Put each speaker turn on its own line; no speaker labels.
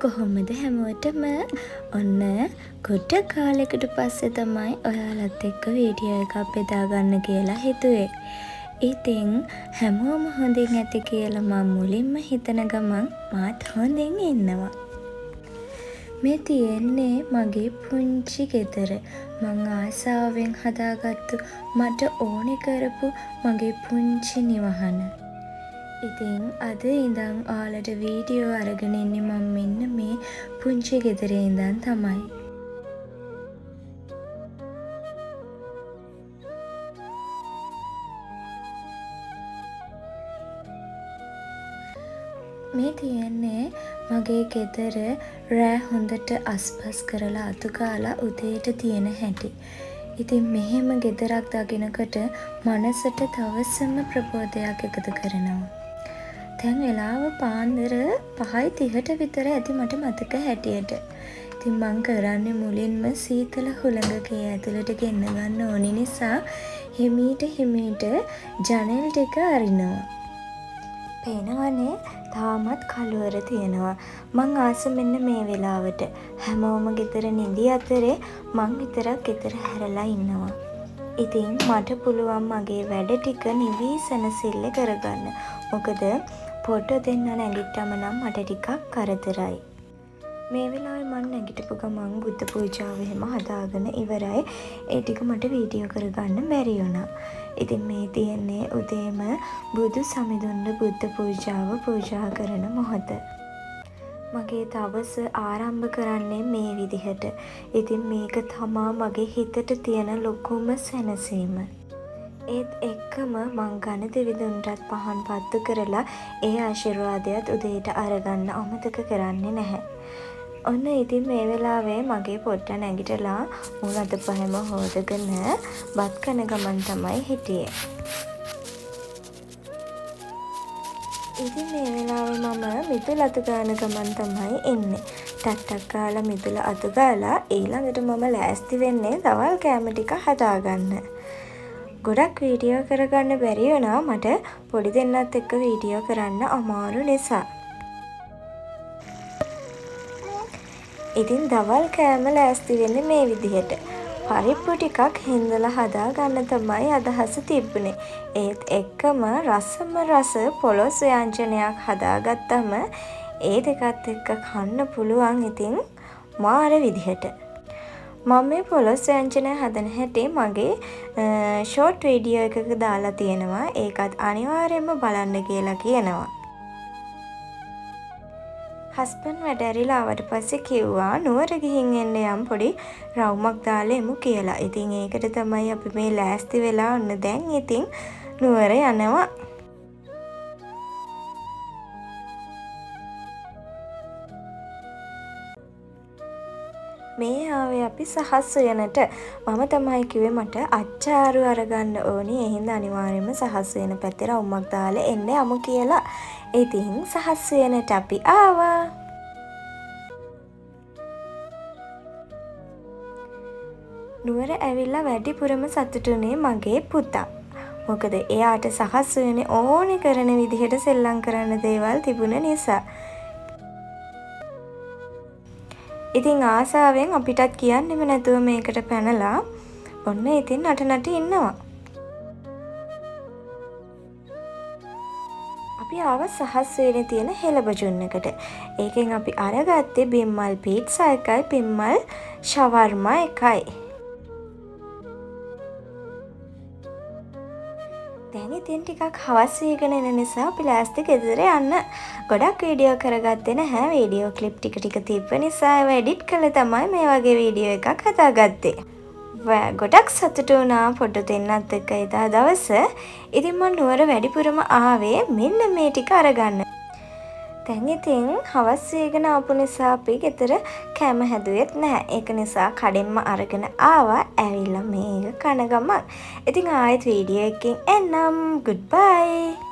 කොහොමද හැමෝටම ඔන්න ගොඩ කාලෙකට පස්සේ තමයි ඔයාලත් එක්ක වීඩියෝ එකක් බෙදාගන්න කියලා හිතුවේ. ඉතින් හැමෝම හොඳින් ඇති කියලා මම මුලින්ම හිතන ගමන් මාත් හොඳින් ඉන්නවා. මේ තියෙන්නේ මගේ පුංචි ගෙදර. මං ආසාවෙන් හදාගත්තු මට ඕනෙ කරපු මගේ පුංචි නිවහන. ඉතින් අද ඉඳන් ඔයාලට වීඩියෝ අරගෙන ඉන්නේ මම මෙන්න මේ පුංචි ගෙදරේ ඉඳන් තමයි. මේ තියෙන්නේ මගේ ගෙදර රෑ හොඳට අස්පස් කරලා අතු ගාලා උදේට තියෙන හැටි. ඉතින් මෙහෙම ගෙදරක් දකිනකොට මනසට තවසම ප්‍රබෝධයක් එකතු කරනවා. දැන් වෙලාව පාන්දර 5:30ට විතර ඇති මට මතක හැටියට. ඉතින් මං කරන්නේ මුලින්ම සීතල හුළඟකේ ඇතුළට ගෙන්න ගන්න ඕනි නිසා හිමීට ජනෙල් ටික අරිනවා. පේනවනේ තාමත් කළුවර තියෙනවා. මං ආස මෙන්න මේ වෙලාවට. හැමෝම ගෙදර නිදි අතරේ මං විතරක් ගෙදර හැරලා ඉන්නවා. ඉතින් මට පුළුවන් මගේ වැඩ ටික නිවී සැනසෙල්ල කරගන්න. මොකද පොඩ දෙන්න නැගිට්ටම නම් මට ටිකක් කරදරයි. මේ වෙලාවේ මං නැගිටපු ගමන් බුද්ධ පූජාව එහෙම හදාගෙන ඉවරයි. ඒ ටික මට වීඩියෝ කරගන්න බැරි වුණා. ඉතින් මේ තියෙන්නේ උදේම බුදු සමිඳුන්ට බුද්ධ පූජාව පූජා කරන මොහොත. මගේ දවස ආරම්භ කරන්නේ මේ විදිහට. ඉතින් මේක තමා මගේ හිතට තියෙන ලොකුම සැනසීම. ඒත් එක්කම මං ගණ දෙවිඳුන්ටත් පහන් පත්තු කරලා ඒ ආශිර්වාදයත් උදේට අරගන්න අමතක කරන්නේ නැහැ. ඔන්න ඉතින් මේ වෙලාවේ මගේ පොට්ට නැගිටලා මුණ අත පහම හොදගෙන බත් කන ගමන් තමයි හිටියේ. ඉතින් මේ වෙලාවේ මම මිදුල අතු ගාන ගමන් තමයි එන්නේ. ටක් ගාලා මිදුල අතු ගාලා ඊළඟට මම ලෑස්ති වෙන්නේ දවල් කෑම ටික හදාගන්න. ගොඩක් වීඩියෝ කරගන්න බැරි වුණා මට පොඩි දෙන්නත් එක්ක වීඩියෝ කරන්න අමාරු නිසා. ඉතින් දවල් කෑම ලෑස්ති වෙන්නේ මේ විදිහට. පරිප්පු ටිකක් හින්දලා හදා ගන්න තමයි අදහස තිබුණේ. ඒත් එක්කම රසම රස පොලොස් ව්‍යංජනයක් හදාගත්තම ඒ දෙකත් එක්ක කන්න පුළුවන් ඉතින් මාර විදිහට. මම මේ පොලොස් ව්‍යංජනය හදන හැටි මගේ ෂෝට් වීඩියෝ එකක දාලා තියෙනවා. ඒකත් අනිවාර්යයෙන්ම බලන්න කියලා කියනවා. හස්බන්ඩ් වැඩ ඇරිලා ආවට පස්සේ කිව්වා නුවර ගිහින් එන්න යම් පොඩි රවුමක් දාලා එමු කියලා. ඉතින් ඒකට තමයි අපි මේ ලෑස්ති වෙලා ඔන්න දැන් ඉතින් නුවර යනවා. මේ ආවේ අපි සහස් උයනට. මම තමයි කිව්වේ මට අච්චාරු අරගන්න ඕනි. ඒ හින්දා අනිවාර්යයෙන්ම සහස් උයන පැත්තේ රවුමක් දාලා එන්න යමු කියලා. ඉතින් සහස් උයනට අපි ආවා. නුවර ඇවිල්ලා වැඩිපුරම සතුටුනේ මගේ පුතා. මොකද එයාට සහස් උයනේ ඕනේ කරන විදිහට සෙල්ලම් කරන්න දේවල් තිබුණ නිසා. ඉතින් ආසාවෙන් අපිටත් කියන්නෙම නැතුව මේකට පැනලා ඔන්න ඉතින් නට ඉන්නවා. අපි ආව සහස් වේනේ තියෙන හෙළබජුන් එකට. ඒකෙන් අපි අරගත්තේ බිම්මල් පීට්සා එකයි බිම්මල් ෂවර්මා එකයි. දැන් ඉතින් ටිකක් හවස් වීගෙන එන නිසා අපි ලෑස්ති ගෙදර යන්න. ගොඩක් වීඩියෝ කරගත්තේ නැහැ. වීඩියෝ ක්ලිප් ටික තිබ්බ නිසා ඒවා එඩිට් කරලා තමයි මේ වගේ වීඩියෝ එකක් හදාගත්තේ. ගොඩක් සතුටු වුණා පොඩ දෙන්නත් එක්ක එදා දවස. ඉතින් මම නුවර වැඩිපුරම ආවේ මෙන්න මේ ටික අරගන්න. දැන් ඉතින් හවස් වේගෙන ආපු නිසා අපි ගෙදර කෑම හැදුවෙත් නැහැ. ඒක නිසා කඩෙන්ම අරගෙන ආවා. ඇවිල්ලා මේක කන ගමන්. ඉතින් ආයෙත් වීඩියෝ එකකින් එන්නම්. goodbye.